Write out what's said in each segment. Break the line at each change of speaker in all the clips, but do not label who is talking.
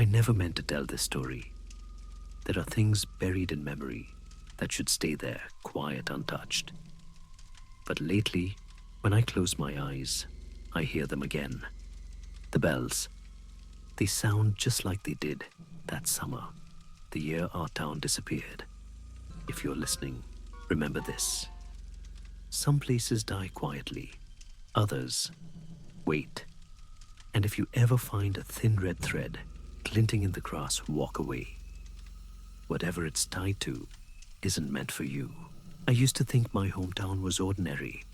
I never meant to tell this story. There are things buried in memory that should stay there, quiet, untouched. But lately, when I close my eyes, I hear them again. The bells. They sound just like they did that summer, the year our town disappeared. If you're listening, remember this. Some places die quietly, others wait. And if you ever find a thin red thread glinting in the grass, walk away. Whatever it's tied to isn't meant for you. I used to think my hometown was ordinary.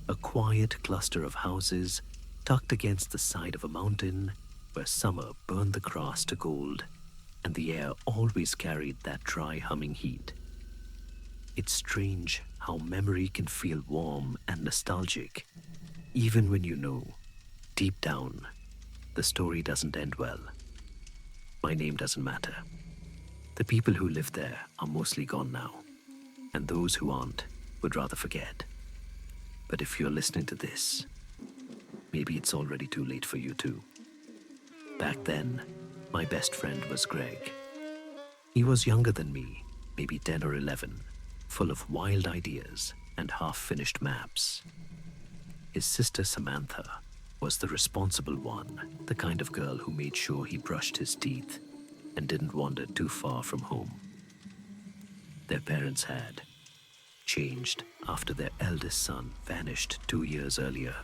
A quiet cluster of houses tucked against the side of a mountain where summer burned the grass to gold and the air always carried that dry humming heat. It's strange how memory can feel warm and nostalgic, even when you know, deep down, the story doesn't end well. My name doesn't matter. The people who live there are mostly gone now, and those who aren't would rather forget. But if you're listening to this, maybe it's already too late for you too. Back then, my best friend was Greg. He was younger than me, maybe 10 or 11, full of wild ideas and half-finished maps. His sister Samantha was the responsible one, the kind of girl who made sure he brushed his teeth and didn't wander too far from home. Their parents had changed after their eldest son vanished 2 years earlier.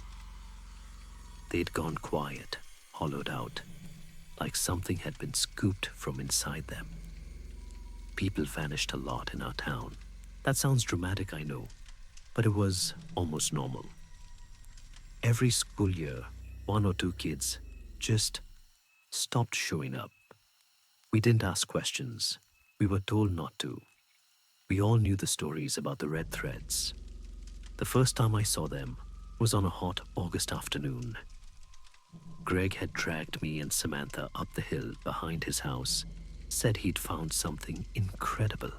They'd gone quiet, hollowed out, like something had been scooped from inside them. People vanished a lot in our town. That sounds dramatic, I know, but it was almost normal. Every school year, 1 or 2 kids just stopped showing up. We didn't ask questions. We were told not to. We all knew the stories about the red threads. The first time I saw them was on a hot August afternoon. Greg had dragged me and Samantha up the hill behind his house, said he'd found something incredible.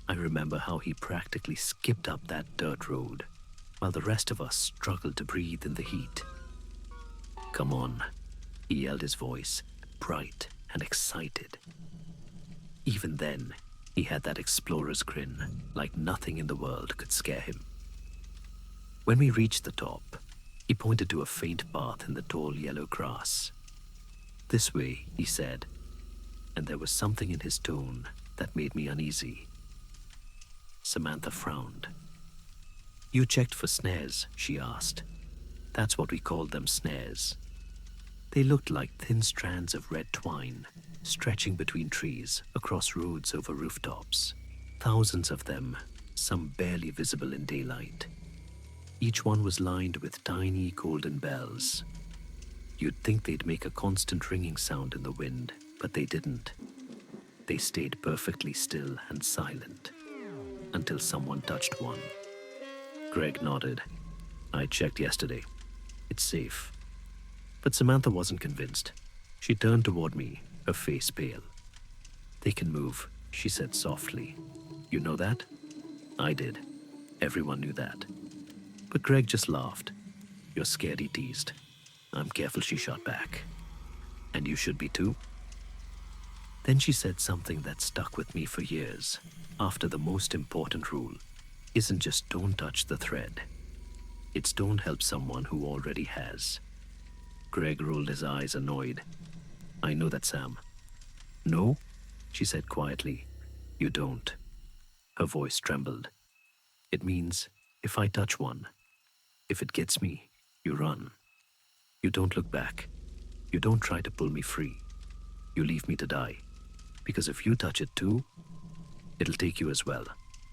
I remember how he practically skipped up that dirt road, while the rest of us struggled to breathe in the heat. "Come on," he yelled, his voice bright and excited. Even then, he had that explorer's grin, like nothing in the world could scare him. When we reached the top, he pointed to a faint path in the tall yellow grass. "This way," he said, and there was something in his tone that made me uneasy. Samantha frowned. "You checked for snares?" she asked. "That's what we called them, snares." They looked like thin strands of red twine, stretching between trees, across roads, over rooftops. Thousands of them, some barely visible in daylight. Each one was lined with tiny golden bells. You'd think they'd make a constant ringing sound in the wind, but they didn't. They stayed perfectly still and silent, until someone touched one. Greg nodded. "I checked yesterday. It's safe." But Samantha wasn't convinced. She turned toward me, her face pale. "They can move," she said softly. "You know that?" I did. Everyone knew that. But Greg just laughed. "You're scared," he teased. "I'm careful," she shot back. "And you should be too." Then she said something that stuck with me for years, after the most important rule isn't just don't touch the thread. It's don't help someone who already has. Greg rolled his eyes, annoyed. "I know that, Sam." "No?" she said quietly. "You don't." Her voice trembled. "It means if I touch one, if it gets me, you run. You don't look back. You don't try to pull me free. You leave me to die. Because if you touch it too, it'll take you as well."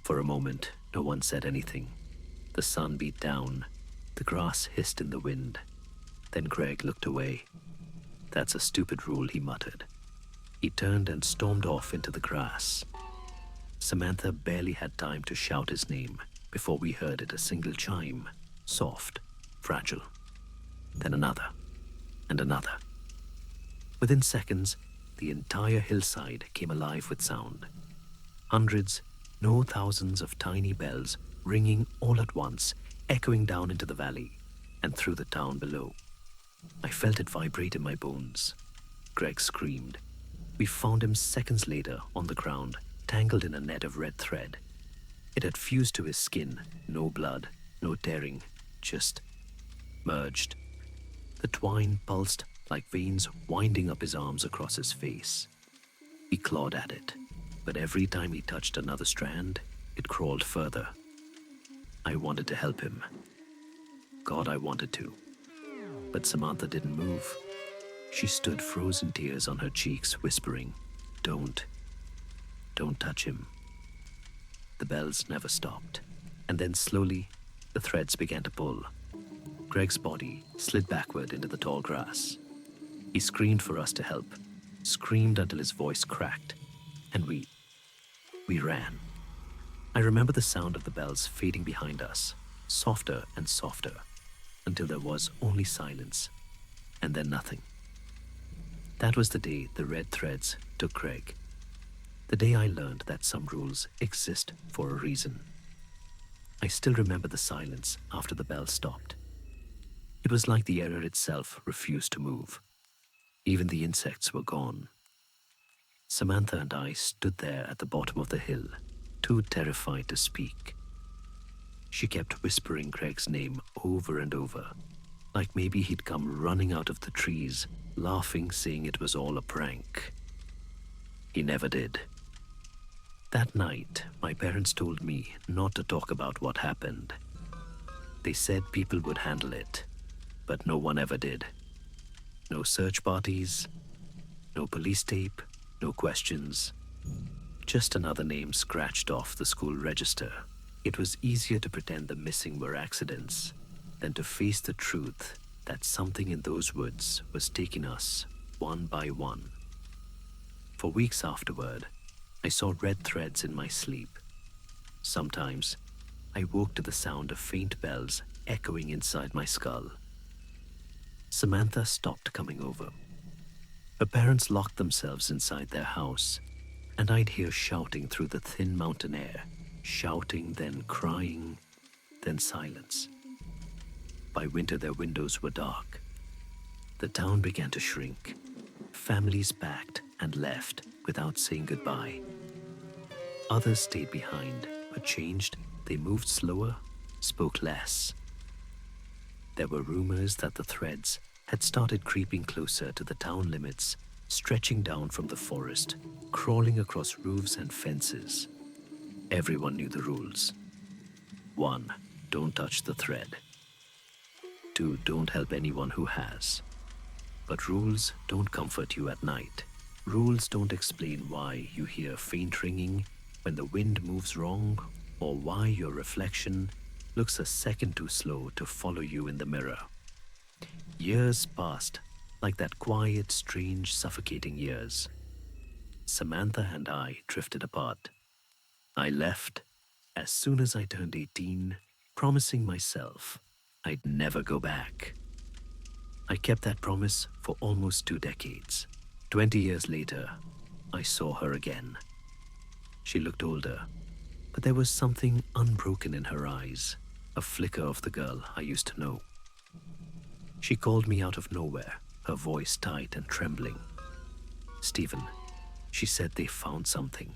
For a moment, no one said anything. The sun beat down. The grass hissed in the wind. Then Greg looked away. "That's a stupid rule," he muttered. He turned and stormed off into the grass. Samantha barely had time to shout his name before we heard it, a single chime, soft, fragile. Then another, and another. Within seconds, the entire hillside came alive with sound. Hundreds, no thousands of tiny bells ringing all at once, echoing down into the valley and through the town below. I felt it vibrate in my bones. Greg screamed. We found him seconds later on the ground, tangled in a net of red thread. It had fused to his skin, no blood, no tearing, just merged. The twine pulsed like veins winding up his arms across his face. He clawed at it, but every time he touched another strand, it crawled further. I wanted to help him. God, I wanted to. But Samantha didn't move. She stood, frozen tears on her cheeks, whispering, Don't touch him." The bells never stopped, and then slowly, the threads began to pull. Greg's body slid backward into the tall grass. He screamed for us to help, screamed until his voice cracked, and we ran. I remember the sound of the bells fading behind us, softer and softer, until there was only silence, and then nothing. That was the day the red threads took Greg. The day I learned that some rules exist for a reason. I still remember the silence after the bell stopped. It was like the error itself refused to move. Even the insects were gone. Samantha and I stood there at the bottom of the hill, too terrified to speak. She kept whispering Greg's name over and over, like maybe he'd come running out of the trees, laughing, saying it was all a prank. He never did. That night, my parents told me not to talk about what happened. They said people would handle it, but no one ever did. No search parties, no police tape, no questions. Just another name scratched off the school register. It was easier to pretend the missing were accidents than to face the truth that something in those woods was taking us one by one. For weeks afterward, I saw red threads in my sleep. Sometimes, I woke to the sound of faint bells echoing inside my skull. Samantha stopped coming over. Her parents locked themselves inside their house, and I'd hear shouting through the thin mountain air, shouting, then crying, then silence. By winter, their windows were dark. The town began to shrink. Families packed and left without saying goodbye. Others stayed behind, but changed. They moved slower, spoke less. There were rumors that the threads had started creeping closer to the town limits, stretching down from the forest, crawling across roofs and fences. Everyone knew the rules. 1. Don't touch the thread. 2. Don't help anyone who has. But rules don't comfort you at night. Rules don't explain why you hear faint ringing when the wind moves wrong, or why your reflection looks a second too slow to follow you in the mirror. Years passed, like that quiet, strange, suffocating years. Samantha and I drifted apart. I left as soon as I turned 18, promising myself I'd never go back. I kept that promise for almost 2 decades. 20 years later, I saw her again. She looked older, but there was something unbroken in her eyes, a flicker of the girl I used to know. She called me out of nowhere, her voice tight and trembling. "Stephen," she said, "they found something.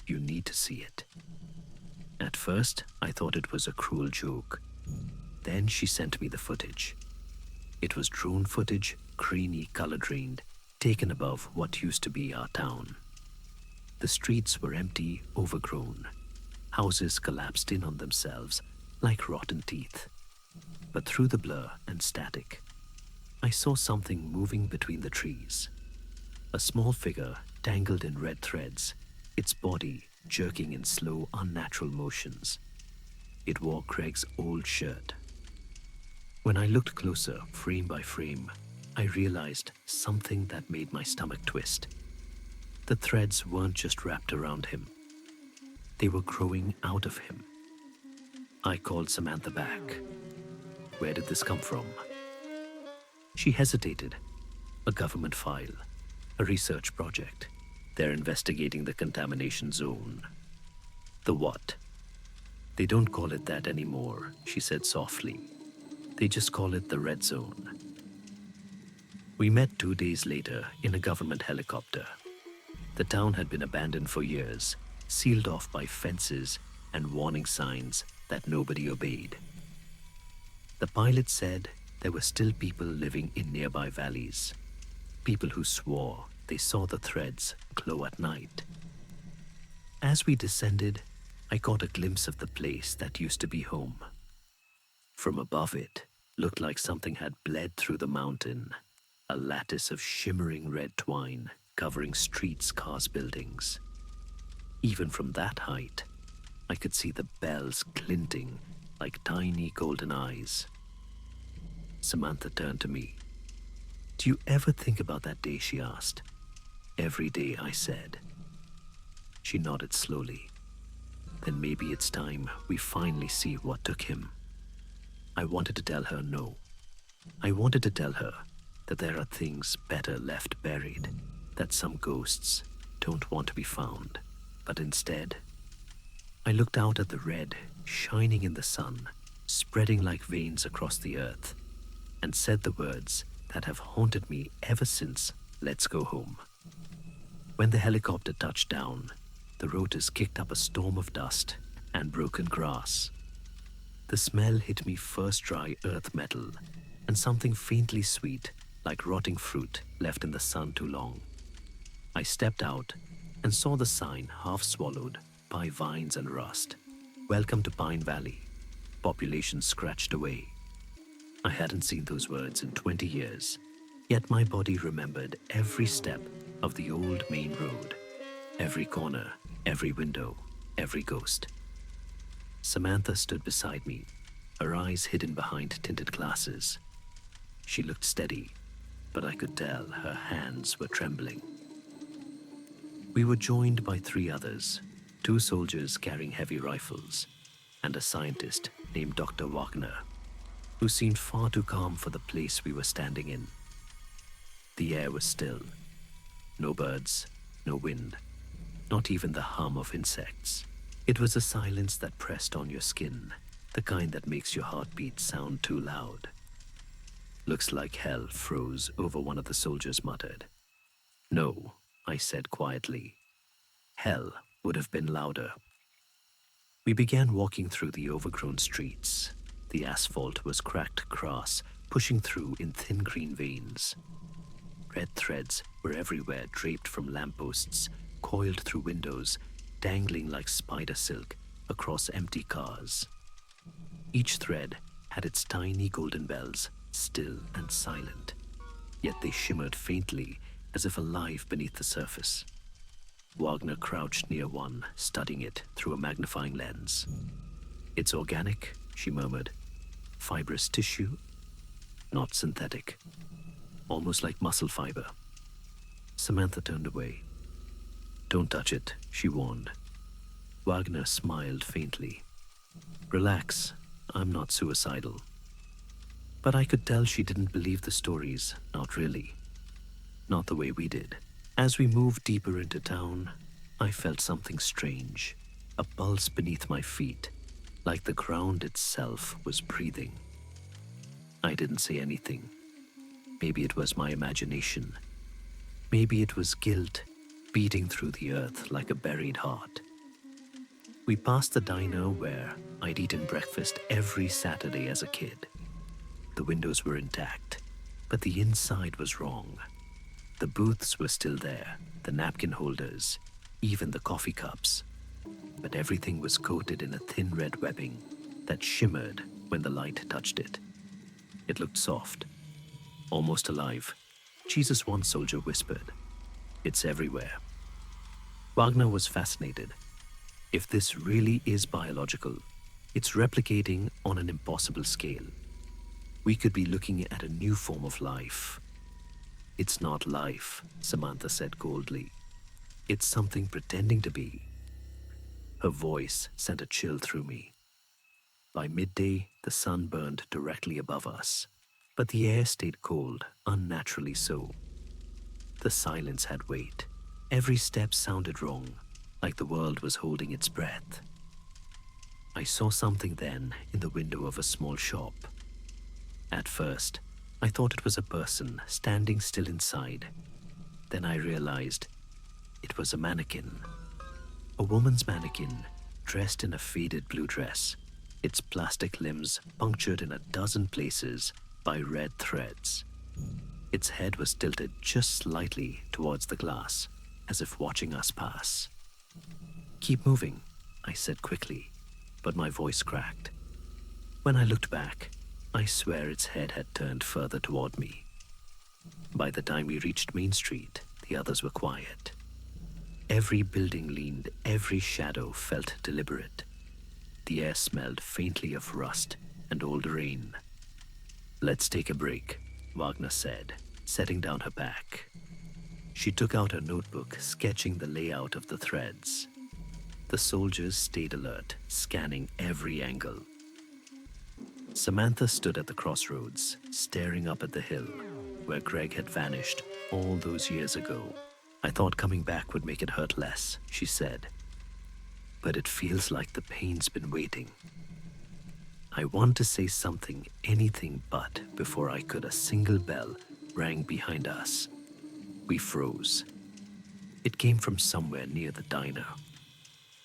You need to see it." At first, I thought it was a cruel joke. Then she sent me the footage. It was drone footage, grainy, color-drained, taken above what used to be our town. The streets were empty, overgrown. Houses collapsed in on themselves like rotten teeth. But through the blur and static, I saw something moving between the trees. A small figure tangled in red threads, its body jerking in slow, unnatural motions. It wore Craig's old shirt. When I looked closer, frame by frame, I realized something that made my stomach twist. The threads weren't just wrapped around him. They were growing out of him. I called Samantha back. "Where did this come from?" She hesitated. "A government file, a research project. They're investigating the contamination zone." "The what?" "They don't call it that anymore," she said softly. "They just call it the red zone." We met 2 days later in a government helicopter. The town had been abandoned for years, sealed off by fences and warning signs that nobody obeyed. The pilot said there were still people living in nearby valleys, people who swore they saw the threads glow at night. As we descended, I caught a glimpse of the place that used to be home. From above it looked like something had bled through the mountain, a lattice of shimmering red twine covering streets, cars, buildings. Even from that height, I could see the bells glinting like tiny golden eyes. Samantha turned to me. "Do you ever think about that day?" she asked. "Every day," I said. She nodded slowly. "Then maybe it's time we finally see what took him." I wanted to tell her no. I wanted to tell her that there are things better left buried, that some ghosts don't want to be found. But instead, I looked out at the red shining in the sun, spreading like veins across the earth, and said the words that have haunted me ever since. "Let's go home." When the helicopter touched down, the rotors kicked up a storm of dust and broken grass. The smell hit me first dry earth metal and something faintly sweet like rotting fruit left in the sun too long. I stepped out and saw the sign half swallowed by vines and rust. "Welcome to Pine Valley. Population scratched away." I hadn't seen those words in 20 years, yet my body remembered every step of the old main road, every corner, every window, every ghost. Samantha stood beside me, her eyes hidden behind tinted glasses. She looked steady, but I could tell her hands were trembling. We were joined by 3 others, 2 soldiers carrying heavy rifles, and a scientist named Dr. Wagner, who seemed far too calm for the place we were standing in. The air was still. No birds, no wind, not even the hum of insects. It was a silence that pressed on your skin, the kind that makes your heartbeat sound too loud. "Looks like hell froze over," one of the soldiers muttered. "No," I said quietly. "Hell would have been louder." We began walking through the overgrown streets. The asphalt was cracked grass, pushing through in thin green veins. Red threads were everywhere, draped from lampposts, coiled through windows, dangling like spider silk across empty cars. Each thread had its tiny golden bells, still and silent, yet they shimmered faintly as if alive beneath the surface. Wagner crouched near one, studying it through a magnifying lens. "It's organic," she murmured. "Fibrous tissue, not synthetic. Almost like muscle fiber." Samantha turned away. "Don't touch it," she warned. Wagner smiled faintly. "Relax, I'm not suicidal." But I could tell she didn't believe the stories, not really. Not the way we did. As we moved deeper into town, I felt something strange, a pulse beneath my feet, like the ground itself was breathing. I didn't say anything. Maybe it was my imagination. Maybe it was guilt beating through the earth like a buried heart. We passed the diner where I'd eaten breakfast every Saturday as a kid. The windows were intact, but the inside was wrong. The booths were still there, the napkin holders, even the coffee cups. But everything was coated in a thin red webbing that shimmered when the light touched it. It looked soft, almost alive. "Jesus," one soldier whispered. "It's everywhere." Wagner was fascinated. If this really is biological, it's replicating on an impossible scale. We could be looking at a new form of life. "It's not life," Samantha said coldly. "It's something pretending to be." Her voice sent a chill through me. By midday, the sun burned directly above us, but the air stayed cold, unnaturally so. The silence had weight. Every step sounded wrong, like the world was holding its breath. I saw something then in the window of a small shop. At first, I thought it was a person standing still inside. Then I realized it was a mannequin. A woman's mannequin, dressed in a faded blue dress, its plastic limbs punctured in a dozen places by red threads. Its head was tilted just slightly towards the glass, as if watching us pass. "Keep moving," I said quickly, but my voice cracked. When I looked back, I swear its head had turned further toward me. By the time we reached Main Street, the others were quiet. Every building leaned, every shadow felt deliberate. The air smelled faintly of rust and old rain. "Let's take a break," Wagner said, setting down her pack. She took out her notebook, sketching the layout of the threads. The soldiers stayed alert, scanning every angle. Samantha stood at the crossroads, staring up at the hill where Greg had vanished all those years ago. "I thought coming back would make it hurt less," she said. "But it feels like the pain's been waiting." I want to say something, anything but, before I could, a single bell rang behind us. We froze. It came from somewhere near the diner.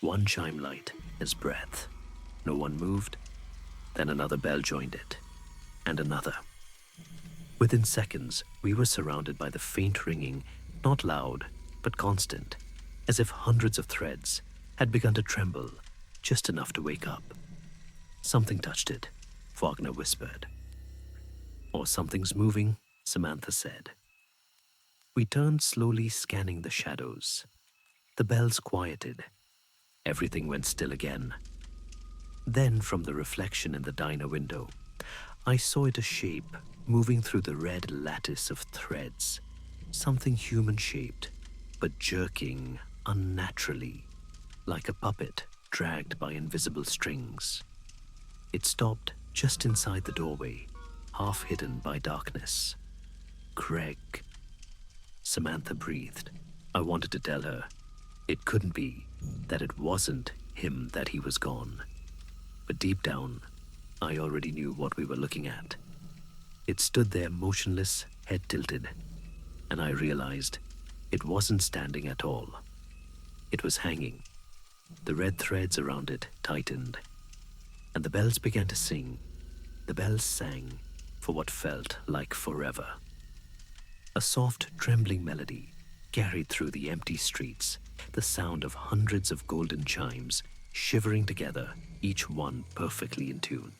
One chime light as breath. No one moved. Then another bell joined it, and another. Within seconds, we were surrounded by the faint ringing, not loud, but constant, as if hundreds of threads had begun to tremble, just enough to wake up. "Something touched it," Wagner whispered. "Or something's moving," Samantha said. We turned slowly, scanning the shadows. The bells quieted. Everything went still again. Then, from the reflection in the diner window, I saw it, a shape moving through the red lattice of threads. Something human-shaped, but jerking unnaturally, like a puppet dragged by invisible strings. It stopped just inside the doorway, half hidden by darkness. "Greg," Samantha breathed. I wanted to tell her it couldn't be, that it wasn't him, that he was gone. But deep down, I already knew what we were looking at. It stood there motionless, head tilted, and I realized it wasn't standing at all. It was hanging. The red threads around it tightened, and the bells began to sing. The bells sang for what felt like forever. A soft, trembling melody carried through the empty streets, the sound of hundreds of golden chimes shivering together, each one perfectly in tune.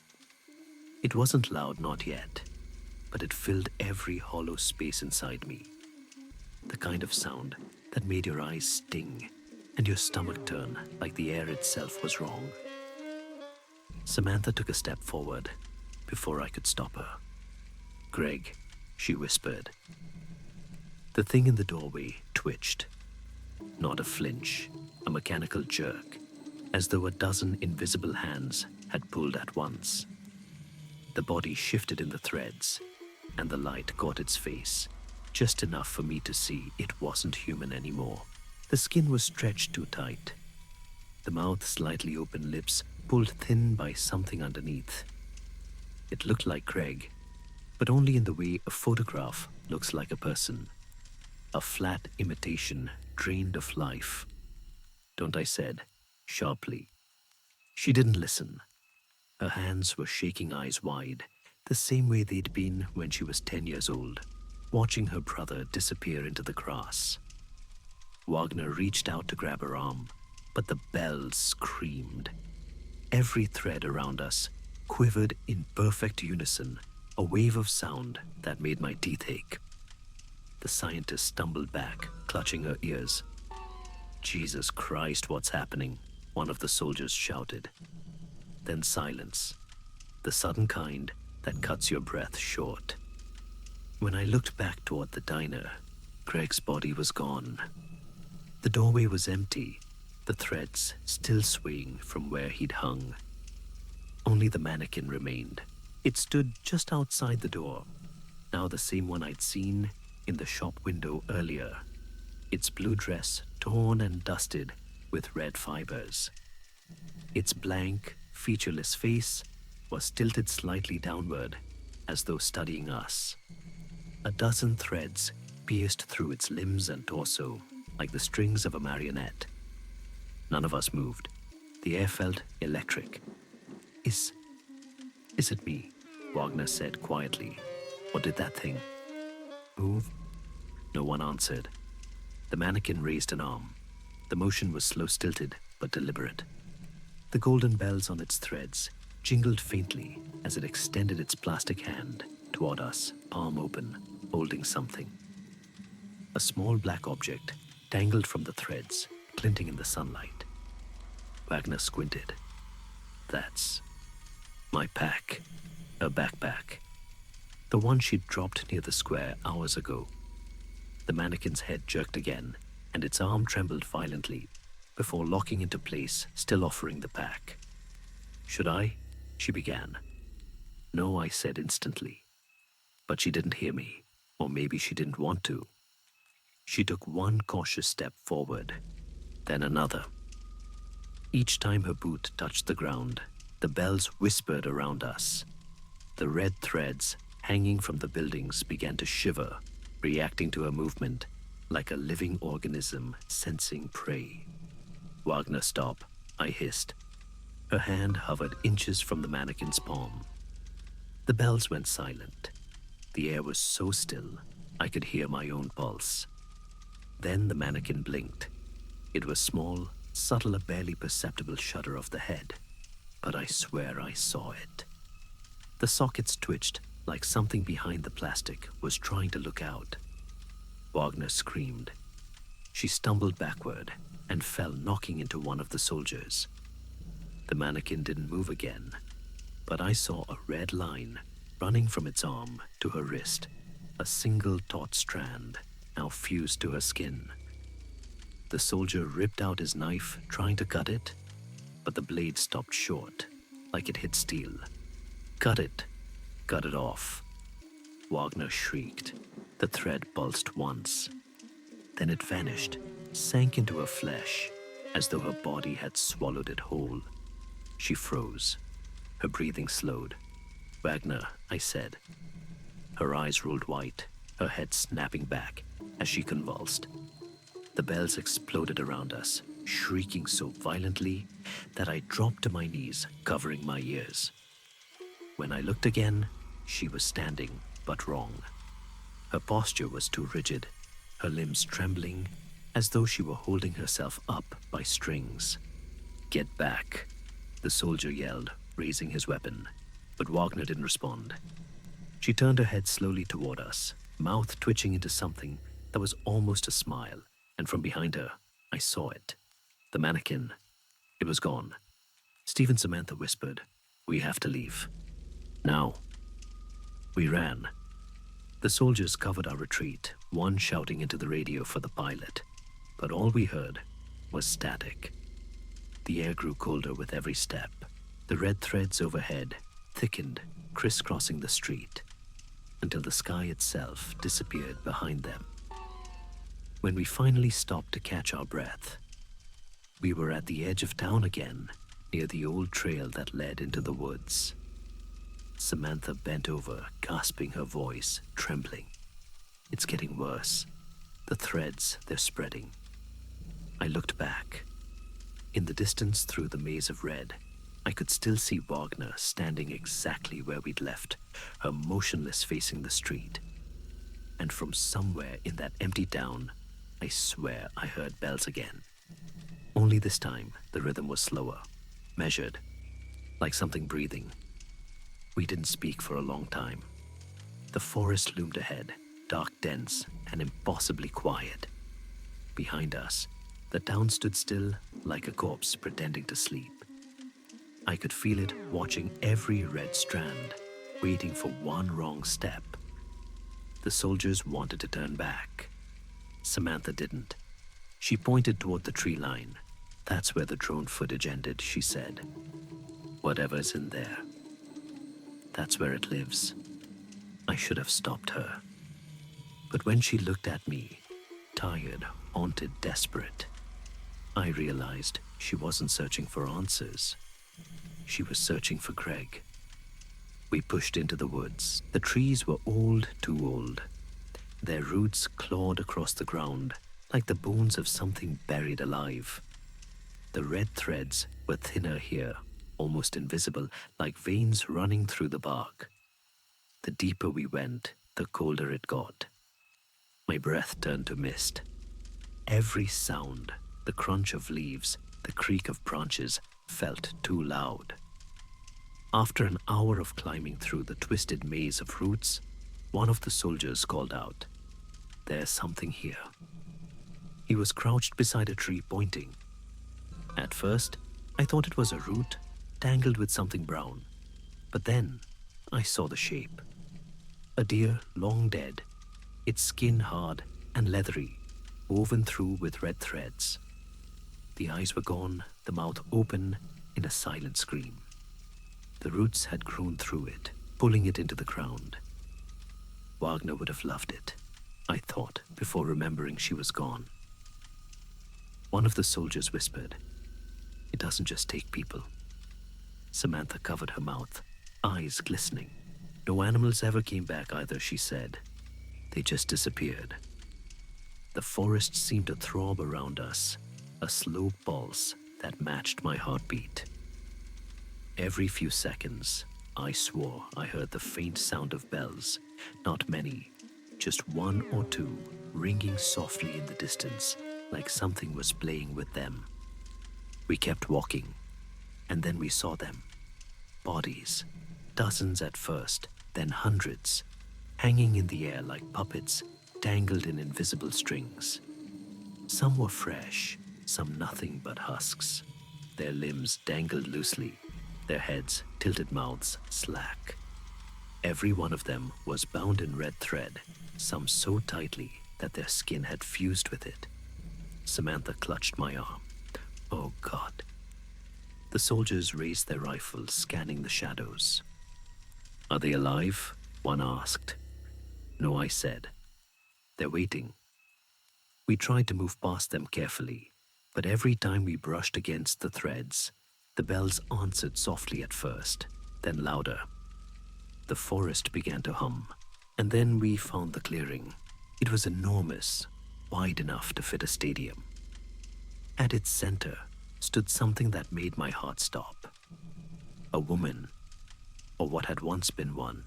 It wasn't loud, not yet, but it filled every hollow space inside me. The kind of sound that made your eyes sting and your stomach turn like the air itself was wrong. Samantha took a step forward before I could stop her. "Greg," she whispered. The thing in the doorway twitched. Not a flinch, a mechanical jerk, as though a dozen invisible hands had pulled at once. The body shifted in the threads, and the light caught its face, just enough for me to see it wasn't human anymore. The skin was stretched too tight. The mouth, slightly open lips, pulled thin by something underneath. It looked like Greg, but only in the way a photograph looks like a person. A flat imitation, drained of life. "Don't," I said, sharply. She didn't listen. Her hands were shaking, eyes wide, the same way they'd been when she was 10 years old, watching her brother disappear into the grass. Wagner reached out to grab her arm, but the bells screamed. Every thread around us quivered in perfect unison, a wave of sound that made my teeth ache. The scientist stumbled back, clutching her ears. "Jesus Christ, what's happening?" one of the soldiers shouted. Then silence, the sudden kind that cuts your breath short. When I looked back toward the diner, Greg's body was gone. The doorway was empty, the threads still swaying from where he'd hung. Only the mannequin remained. It stood just outside the door, now the same one I'd seen in the shop window earlier, its blue dress torn and dusted with red fibers. Its blank, featureless face was tilted slightly downward, as though studying us. A dozen threads pierced through its limbs and torso like the strings of a marionette. None of us moved. The air felt electric. Is it me? Wagner said quietly. Or did that thing move? No one answered. The mannequin raised an arm. The motion was slow, stilted, but deliberate. The golden bells on its threads jingled faintly as it extended its plastic hand toward us, palm open, holding something. A small black object dangled from the threads, glinting in the sunlight. Wagner squinted. That's my pack, her backpack. The one she'd dropped near the square hours ago. The mannequin's head jerked again, and its arm trembled violently before locking into place, still offering the pack. Should I? She began. No, I said instantly. But she didn't hear me, or maybe she didn't want to. She took one cautious step forward, then another. Each time her boot touched the ground, the bells whispered around us. The red threads hanging from the buildings began to shiver, reacting to her movement like a living organism sensing prey. Wagner, stop, I hissed. Her hand hovered inches from the mannequin's palm. The bells went silent. The air was so still, I could hear my own pulse. Then the mannequin blinked. It was small, subtle, a barely perceptible shudder of the head, but I swear I saw it. The sockets twitched like something behind the plastic was trying to look out. Wagner screamed. She stumbled backward and fell, knocking into one of the soldiers. The mannequin didn't move again, but I saw a red line running from its arm to her wrist, a single taut strand now fused to her skin. The soldier ripped out his knife, trying to cut it, but the blade stopped short, like it hit steel. Cut it off. Wagner shrieked. The thread pulsed once. Then it vanished, sank into her flesh, as though her body had swallowed it whole. She froze. Her breathing slowed. Wagner, I said. Her eyes rolled white, her head snapping back as she convulsed. The bells exploded around us, shrieking so violently that I dropped to my knees, covering my ears. When I looked again, she was standing, but wrong. Her posture was too rigid, her limbs trembling, as though she were holding herself up by strings. Get back, the soldier yelled, raising his weapon, but Wagner didn't respond. She turned her head slowly toward us, mouth twitching into something that was almost a smile, and from behind her, I saw it. The mannequin. It was gone. Steve and Samantha whispered, "We have to leave. Now." We ran. The soldiers covered our retreat, one shouting into the radio for the pilot, but all we heard was static. The air grew colder with every step. The red threads overhead thickened, crisscrossing the street, until the sky itself disappeared behind them. When we finally stopped to catch our breath, we were at the edge of town again, near the old trail that led into the woods. Samantha bent over, gasping, her voice trembling. It's getting worse. The threads, they're spreading. I looked back. In the distance through the maze of red, I could still see Wagner standing exactly where we'd left, her motionless facing the street. And from somewhere in that empty town, I swear I heard bells again. Only this time, the rhythm was slower, measured, like something breathing. We didn't speak for a long time. The forest loomed ahead, dark, dense, and impossibly quiet. Behind us, the town stood still like a corpse pretending to sleep. I could feel it watching every red strand, waiting for one wrong step. The soldiers wanted to turn back. Samantha didn't. She pointed toward the tree line. That's where the drone footage ended, she said. Whatever's in there. That's where it lives. I should have stopped her. But when she looked at me, tired, haunted, desperate, I realized she wasn't searching for answers. She was searching for Greg. We pushed into the woods. The trees were old, too old. Their roots clawed across the ground like the bones of something buried alive. The red threads were thinner here, almost invisible, like veins running through the bark. The deeper we went, the colder it got. My breath turned to mist. Every sound, the crunch of leaves, the creak of branches, felt too loud. After an hour of climbing through the twisted maze of roots, one of the soldiers called out, "There's something here." He was crouched beside a tree pointing. At first, I thought it was a root tangled with something brown, but then I saw the shape. A deer long dead, its skin hard and leathery, woven through with red threads. The eyes were gone, the mouth open in a silent scream. The roots had grown through it, pulling it into the ground. Wagner would have loved it, I thought, before remembering she was gone. One of the soldiers whispered, "It doesn't just take people." Samantha covered her mouth, eyes glistening. "No animals ever came back either," she said. "They just disappeared." The forest seemed to throb around us, a slow pulse that matched my heartbeat. Every few seconds, I swore I heard the faint sound of bells, not many, just one or two, ringing softly in the distance, like something was playing with them. We kept walking, and then we saw them. Bodies, dozens at first, then hundreds, hanging in the air like puppets tangled in invisible strings. Some were fresh, some nothing but husks. Their limbs dangled loosely, their heads, tilted mouths, slack. Every one of them was bound in red thread, some so tightly that their skin had fused with it. Samantha clutched my arm. Oh God. The soldiers raised their rifles, scanning the shadows. "Are they alive?" one asked. "No," I said. "They're waiting." We tried to move past them carefully, but every time we brushed against the threads, the bells answered softly at first, then louder. The forest began to hum, and then we found the clearing. It was enormous, wide enough to fit a stadium. At its center stood something that made my heart stop. A woman, or what had once been one.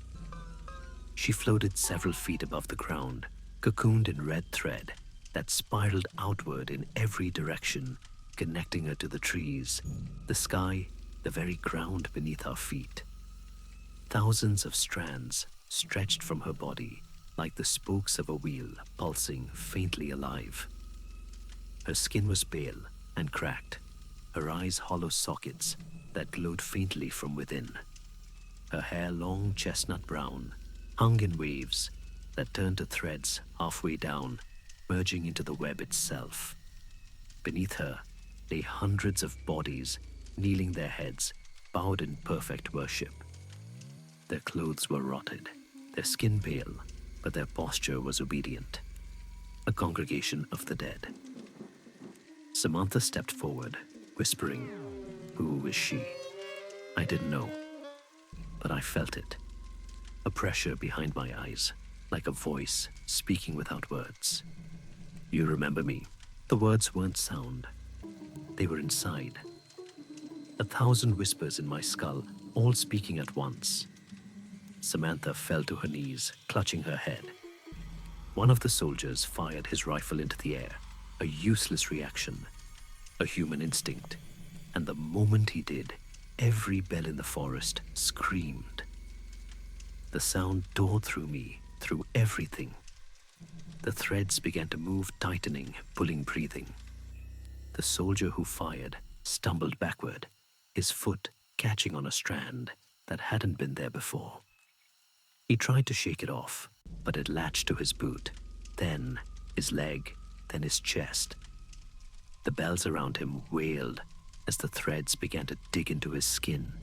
She floated several feet above the ground, cocooned in red thread that spiraled outward in every direction, connecting her to the trees, the sky, the very ground beneath our feet. Thousands of strands stretched from her body like the spokes of a wheel pulsing faintly alive. Her skin was pale and cracked, her eyes hollow sockets that glowed faintly from within. Her hair long chestnut brown, hung in waves that turned to threads halfway down, merging into the web itself. Beneath her lay hundreds of bodies, kneeling their heads, bowed in perfect worship. Their clothes were rotted, their skin pale, but their posture was obedient. A congregation of the dead. Samantha stepped forward, whispering, "Who is she?" I didn't know, but I felt it. A pressure behind my eyes, like a voice speaking without words. "You remember me?" The words weren't sound. They were inside. 1,000 whispers in my skull, all speaking at once. Samantha fell to her knees, clutching her head. One of the soldiers fired his rifle into the air, a useless reaction, a human instinct, and the moment he did, every bell in the forest screamed. The sound tore through me, through everything. The threads began to move, tightening, pulling, breathing. The soldier who fired stumbled backward, his foot catching on a strand that hadn't been there before. He tried to shake it off, but it latched to his boot, then his leg, then his chest. The bells around him wailed as the threads began to dig into his skin.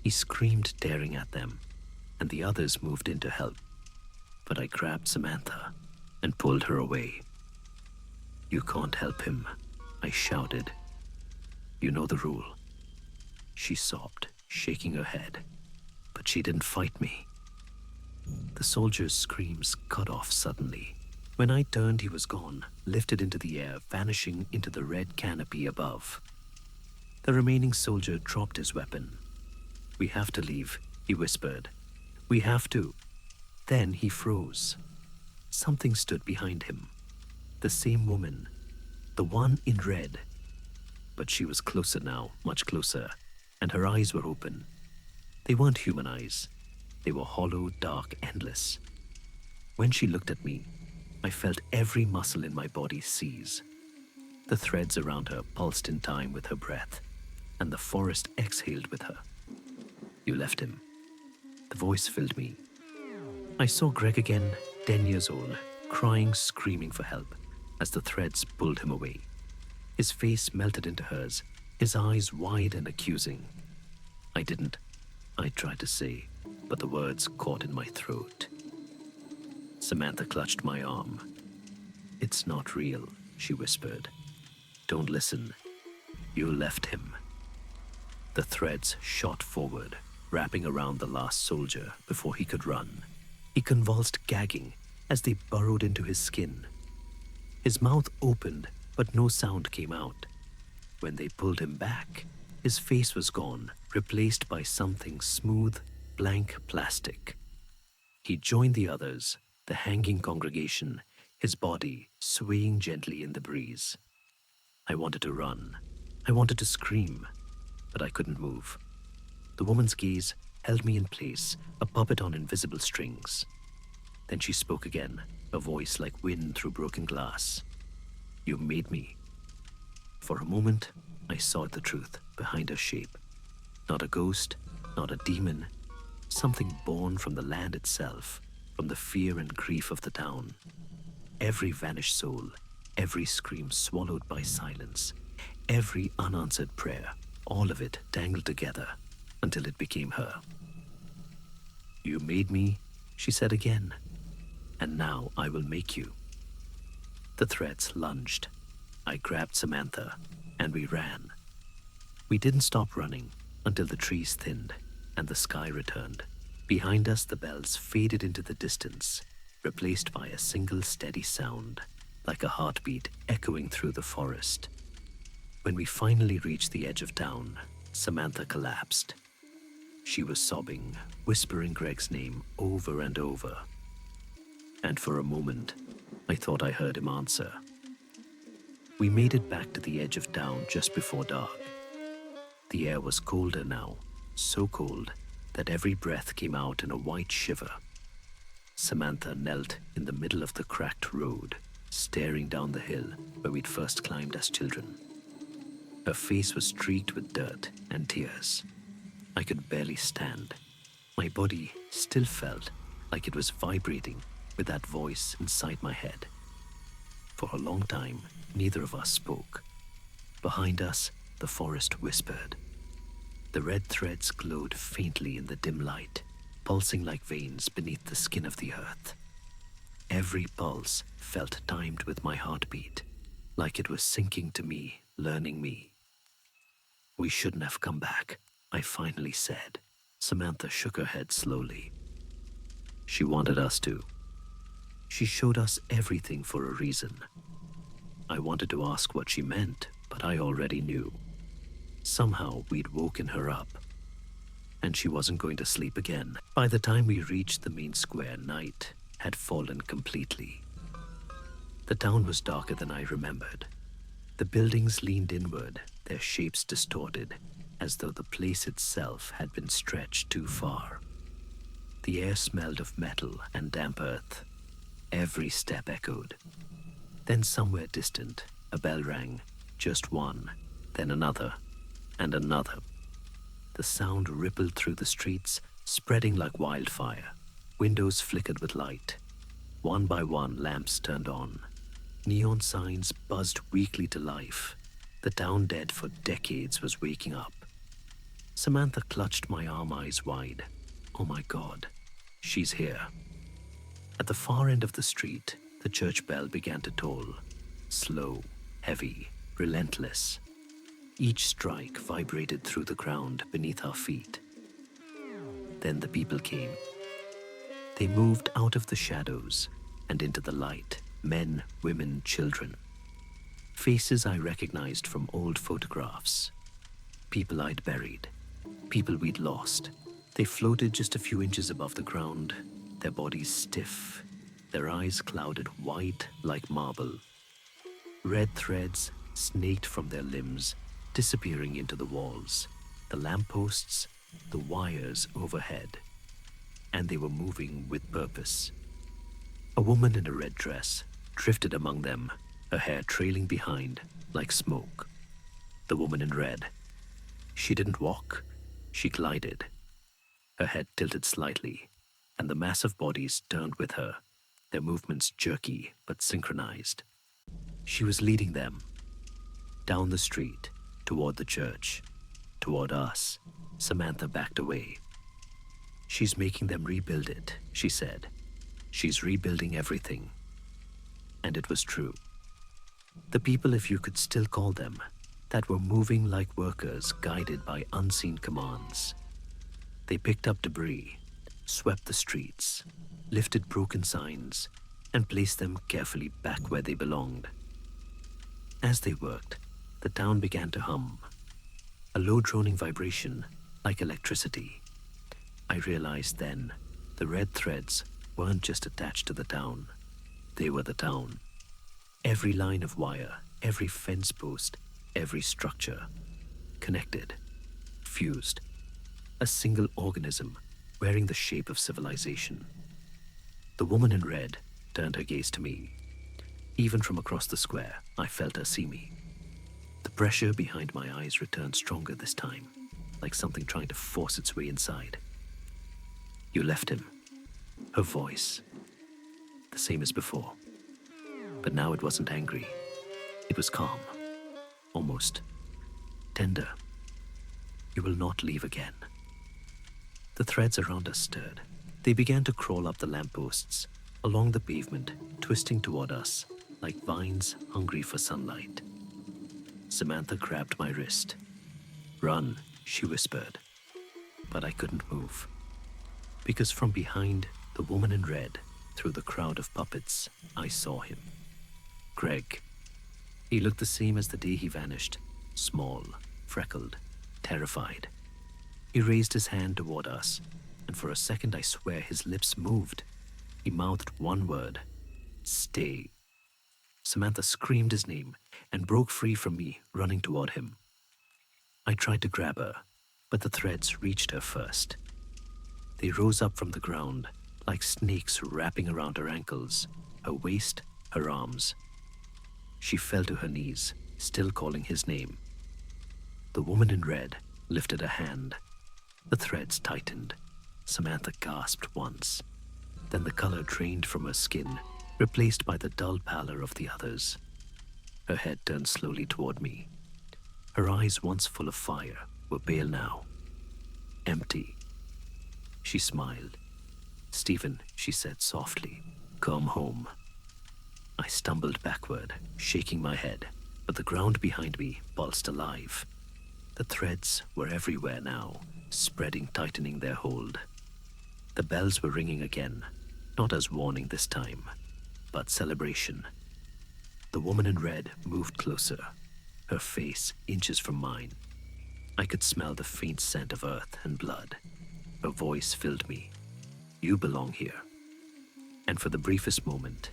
He screamed, tearing at them, and the others moved in to help. But I grabbed Samantha and pulled her away. "You can't help him," I shouted. "You know the rule." She sobbed, shaking her head. but she didn't fight me. The soldier's screams cut off suddenly. When I turned, he was gone, lifted into the air, vanishing into the red canopy above. The remaining soldier dropped his weapon. "We have to leave," he whispered. "We have to." Then he froze. Something stood behind him. The same woman, the one in red. But she was closer now, much closer, and her eyes were open. They weren't human eyes. They were hollow, dark, endless. When she looked at me, I felt every muscle in my body seize. The threads around her pulsed in time with her breath, and the forest exhaled with her. "You left him." The voice filled me. I saw Greg again, 10 years old, crying, screaming for help as the threads pulled him away. His face melted into hers, his eyes wide and accusing. I tried to say, but the words caught in my throat. Samantha clutched my arm. "It's not real," she whispered. "Don't listen. You left him." The threads shot forward, wrapping around the last soldier before he could run. He convulsed, gagging, as they burrowed into his skin. His mouth opened, but no sound came out. When they pulled him back, his face was gone, replaced by something smooth, blank plastic. He joined the others, the hanging congregation, his body swaying gently in the breeze. I wanted to run. I wanted to scream, but I couldn't move. The woman's gaze held me in place, a puppet on invisible strings. Then she spoke again, a voice like wind through broken glass. "You made me." For a moment, I saw the truth behind her shape. Not a ghost, not a demon, something born from the land itself, from the fear and grief of the town. Every vanished soul, every scream swallowed by silence, every unanswered prayer, all of it dangled together until it became her. "You made me," she said again, "and now I will make you." The threads lunged. I grabbed Samantha, and we ran. We didn't stop running until the trees thinned and the sky returned. Behind us, the bells faded into the distance, replaced by a single steady sound, like a heartbeat echoing through the forest. When we finally reached the edge of town, Samantha collapsed. She was sobbing, whispering Greg's name over and over. And for a moment, I thought I heard him answer. We made it back to the edge of town just before dark. The air was colder now, so cold that every breath came out in a white shiver. Samantha knelt in the middle of the cracked road, staring down the hill where we'd first climbed as children. Her face was streaked with dirt and tears. I could barely stand. My body still felt like it was vibrating with that voice inside my head. For a long time, neither of us spoke. Behind us, the forest whispered. The red threads glowed faintly in the dim light, pulsing like veins beneath the skin of the earth. Every pulse felt timed with my heartbeat, like it was syncing to me, learning me. "We shouldn't have come back," I finally said. Samantha shook her head slowly. "She wanted us to. She showed us everything for a reason." I wanted to ask what she meant, but I already knew. Somehow we'd woken her up, and she wasn't going to sleep again. By the time we reached the main square, night had fallen completely. The town was darker than I remembered. The buildings leaned inward, their shapes distorted, as though the place itself had been stretched too far. The air smelled of metal and damp earth. Every step echoed. Then somewhere distant, a bell rang, just one, then another, and another. The sound rippled through the streets, spreading like wildfire. Windows flickered with light. One by one, lamps turned on. Neon signs buzzed weakly to life. The town dead for decades was waking up. Samantha clutched my arm, eyes wide. Oh my God, she's here. At the far end of the street, the church bell began to toll. Slow, heavy, relentless. Each strike vibrated through the ground beneath our feet. Then the people came. They moved out of the shadows and into the light, men, women, children. Faces I recognized from old photographs. People I'd buried. People we'd lost. They floated just a few inches above the ground, their bodies stiff, their eyes clouded white like marble. Red threads snaked from their limbs, disappearing into the walls, the lampposts, the wires overhead. And they were moving with purpose. A woman in a red dress drifted among them, her hair trailing behind like smoke. The woman in red. She didn't walk, she glided. Her head tilted slightly, and the massive bodies turned with her, their movements jerky but synchronized. She was leading them down the street, toward the church, toward us. Samantha backed away. "She's making them rebuild it," she said. "She's rebuilding everything." And it was true. The people, if you could still call them, that were moving like workers guided by unseen commands. They picked up debris, swept the streets, lifted broken signs, and placed them carefully back where they belonged. As they worked, the town began to hum, a low droning vibration like electricity. I realized then the red threads weren't just attached to the town, they were the town. Every line of wire, every fence post, every structure, connected, fused, a single organism wearing the shape of civilization. The woman in red turned her gaze to me. Even from across the square, I felt her see me. The pressure behind my eyes returned stronger this time, like something trying to force its way inside. "You left him." Her voice, the same as before. But now it wasn't angry. It was calm, almost tender. "You will not leave again." The threads around us stirred. They began to crawl up the lampposts, along the pavement, twisting toward us like vines hungry for sunlight. Samantha grabbed my wrist. "Run," she whispered. But I couldn't move. Because from behind the woman in red, through the crowd of puppets, I saw him. Greg. He looked the same as the day he vanished, small, freckled, terrified. He raised his hand toward us, and for a second I swear his lips moved. He mouthed one word: "Stay." Samantha screamed his name and broke free from me, running toward him. I tried to grab her, but the threads reached her first. They rose up from the ground like snakes wrapping around her ankles, her waist, her arms. She fell to her knees, still calling his name. The woman in red lifted a hand. The threads tightened. Samantha gasped once. Then the color drained from her skin, replaced by the dull pallor of the others. Her head turned slowly toward me. Her eyes, once full of fire, were pale now. Empty. She smiled. "Stephen," she said softly, "come home." I stumbled backward, shaking my head, but the ground behind me pulsed alive. The threads were everywhere now, spreading, tightening their hold. The bells were ringing again, not as warning this time, but celebration. The woman in red moved closer, her face inches from mine. I could smell the faint scent of earth and blood. Her voice filled me. "You belong here." And for the briefest moment,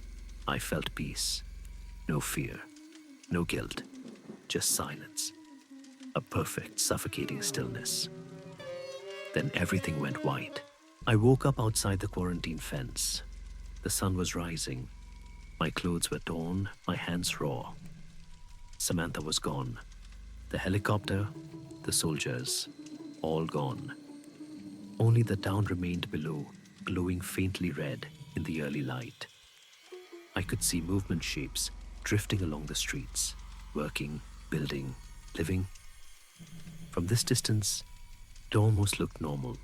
I felt peace. No fear, no guilt, just silence. A perfect, suffocating stillness. Then everything went white. I woke up outside the quarantine fence. The sun was rising. My clothes were torn, my hands raw. Samantha was gone. The helicopter, the soldiers, all gone. Only the town remained below, glowing faintly red in the early light. I could see movement shapes drifting along the streets, working, building, living. From this distance, it almost looked normal,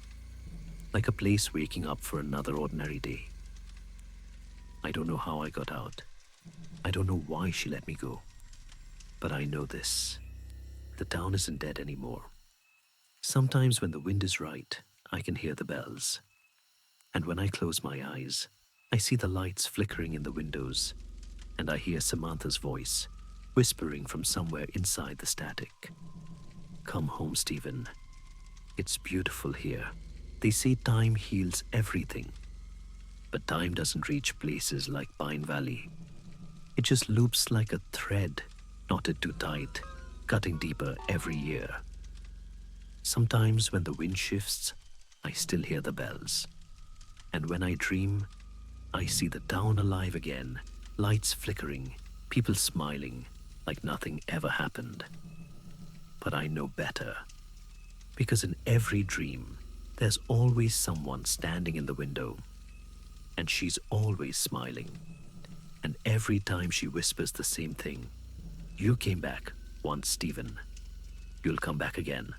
like a place waking up for another ordinary day. I don't know how I got out. I don't know why she let me go. But I know this. The town isn't dead anymore. Sometimes when the wind is right, I can hear the bells. And when I close my eyes, I see the lights flickering in the windows, and I hear Samantha's voice whispering from somewhere inside the static. Come home, Stephen. It's beautiful here. They say time heals everything, but time doesn't reach places like Pine Valley. It just loops like a thread, knotted too tight, cutting deeper every year. Sometimes when the wind shifts, I still hear the bells. And when I dream, I see the town alive again, lights flickering, people smiling like nothing ever happened. But I know better, because in every dream, there's always someone standing in the window, and she's always smiling. And every time she whispers the same thing, you came back once, Stephen. You'll come back again.